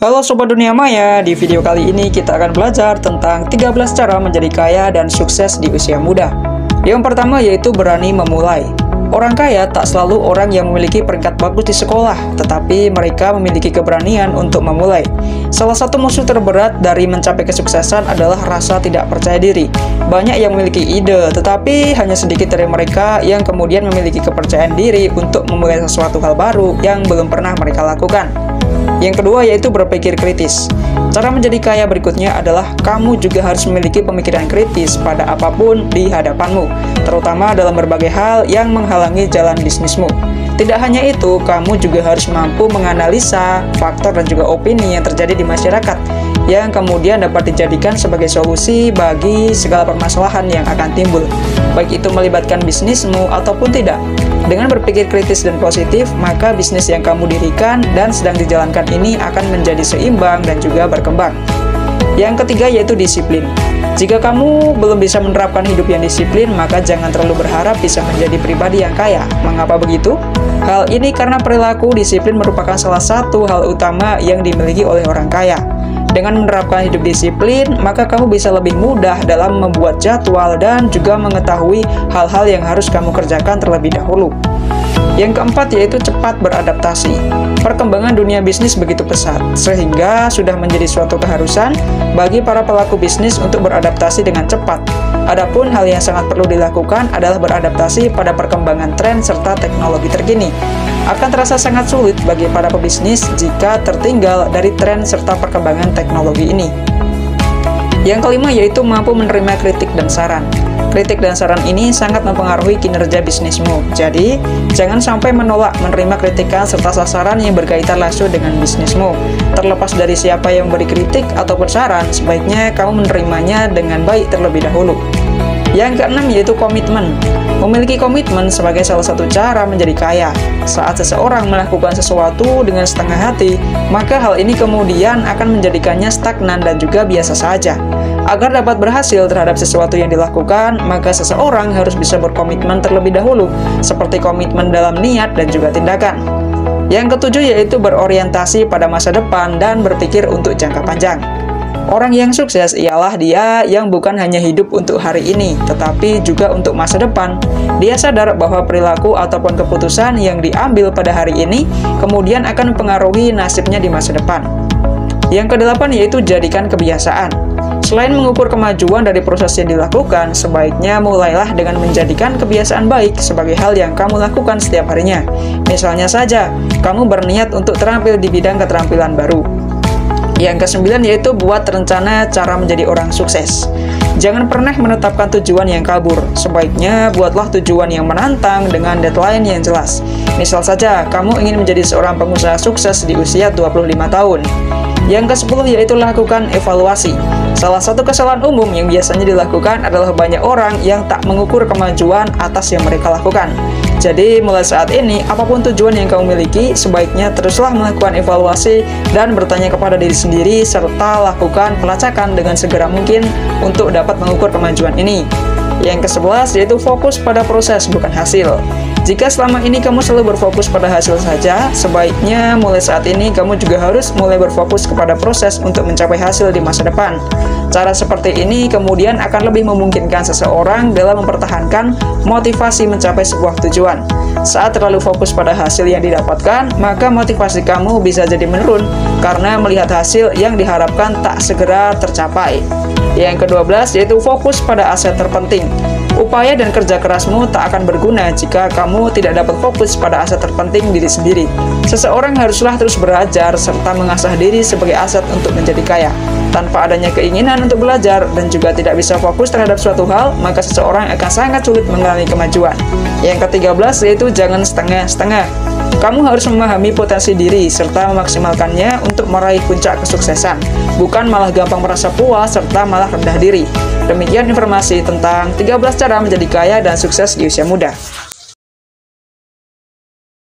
Halo Sobat Dunia Maya, di video kali ini kita akan belajar tentang 13 cara menjadi kaya dan sukses di usia muda. Yang pertama yaitu berani memulai. Orang kaya tak selalu orang yang memiliki peringkat bagus di sekolah, tetapi mereka memiliki keberanian untuk memulai. Salah satu musuh terberat dari mencapai kesuksesan adalah rasa tidak percaya diri. Banyak yang memiliki ide, tetapi hanya sedikit dari mereka yang kemudian memiliki kepercayaan diri untuk memulai sesuatu hal baru yang belum pernah mereka lakukan. Yang kedua yaitu berpikir kritis. Cara menjadi kaya berikutnya adalah kamu juga harus memiliki pemikiran kritis pada apapun di hadapanmu, terutama dalam berbagai hal yang menghalangi jalan bisnismu. Tidak hanya itu, kamu juga harus mampu menganalisa faktor dan juga opini yang terjadi di masyarakat, yang kemudian dapat dijadikan sebagai solusi bagi segala permasalahan yang akan timbul, baik itu melibatkan bisnismu ataupun tidak. Dengan berpikir kritis dan positif, maka bisnis yang kamu dirikan dan sedang dijalankan ini akan menjadi seimbang dan juga berkembang. Yang ketiga yaitu disiplin. Jika kamu belum bisa menerapkan hidup yang disiplin, maka jangan terlalu berharap bisa menjadi pribadi yang kaya. Mengapa begitu? Hal ini karena perilaku disiplin merupakan salah satu hal utama yang dimiliki oleh orang kaya. Dengan menerapkan hidup disiplin, maka kamu bisa lebih mudah dalam membuat jadwal dan juga mengetahui hal-hal yang harus kamu kerjakan terlebih dahulu. Yang keempat yaitu cepat beradaptasi. Perkembangan dunia bisnis begitu pesat, sehingga sudah menjadi suatu keharusan bagi para pelaku bisnis untuk beradaptasi dengan cepat. Adapun hal yang sangat perlu dilakukan adalah beradaptasi pada perkembangan tren serta teknologi terkini. Akan terasa sangat sulit bagi para pebisnis jika tertinggal dari tren serta perkembangan teknologi ini. Yang kelima yaitu mampu menerima kritik dan saran. Kritik dan saran ini sangat mempengaruhi kinerja bisnismu. Jadi, jangan sampai menolak menerima kritikan serta sasaran yang berkaitan langsung dengan bisnismu. Terlepas dari siapa yang memberi kritik ataupun saran, sebaiknya kamu menerimanya dengan baik terlebih dahulu. Yang keenam yaitu komitmen. Memiliki komitmen sebagai salah satu cara menjadi kaya. Saat seseorang melakukan sesuatu dengan setengah hati, maka hal ini kemudian akan menjadikannya stagnan dan juga biasa saja. Agar dapat berhasil terhadap sesuatu yang dilakukan, maka seseorang harus bisa berkomitmen terlebih dahulu, seperti komitmen dalam niat dan juga tindakan. Yang ketujuh yaitu berorientasi pada masa depan dan berpikir untuk jangka panjang. Orang yang sukses ialah dia yang bukan hanya hidup untuk hari ini, tetapi juga untuk masa depan. Dia sadar bahwa perilaku ataupun keputusan yang diambil pada hari ini kemudian akan mempengaruhi nasibnya di masa depan. Yang kedelapan yaitu jadikan kebiasaan. Selain mengukur kemajuan dari proses yang dilakukan, sebaiknya mulailah dengan menjadikan kebiasaan baik sebagai hal yang kamu lakukan setiap harinya. Misalnya saja, kamu berniat untuk terampil di bidang keterampilan baru. Yang kesembilan yaitu buat rencana cara menjadi orang sukses. Jangan pernah menetapkan tujuan yang kabur. Sebaiknya buatlah tujuan yang menantang dengan deadline yang jelas. Misal saja, kamu ingin menjadi seorang pengusaha sukses di usia 25 tahun. Yang ke-10 yaitu lakukan evaluasi. Salah satu kesalahan umum yang biasanya dilakukan adalah banyak orang yang tak mengukur kemajuan atas yang mereka lakukan. Jadi mulai saat ini, apapun tujuan yang kamu miliki, sebaiknya teruslah melakukan evaluasi dan bertanya kepada diri sendiri serta lakukan pelacakan dengan segera mungkin untuk dapat mengukur kemajuan ini. Yang ke-11 yaitu fokus pada proses bukan hasil. Jika selama ini kamu selalu berfokus pada hasil saja, sebaiknya mulai saat ini kamu juga harus mulai berfokus kepada proses untuk mencapai hasil di masa depan. Cara seperti ini kemudian akan lebih memungkinkan seseorang dalam mempertahankan motivasi mencapai sebuah tujuan. Saat terlalu fokus pada hasil yang didapatkan, maka motivasi kamu bisa jadi menurun karena melihat hasil yang diharapkan tak segera tercapai. Yang ke-12 yaitu fokus pada aset terpenting. Upaya dan kerja kerasmu tak akan berguna jika kamu tidak dapat fokus pada aset terpenting diri sendiri. Seseorang haruslah terus belajar serta mengasah diri sebagai aset untuk menjadi kaya. Tanpa adanya keinginan untuk belajar dan juga tidak bisa fokus terhadap suatu hal, maka seseorang akan sangat sulit mengalami kemajuan. Yang ke-13 yaitu jangan setengah-setengah. Kamu harus memahami potensi diri serta memaksimalkannya untuk meraih puncak kesuksesan, bukan malah gampang merasa puas serta malah rendah diri. Demikian informasi tentang 13 cara menjadi kaya dan sukses di usia muda.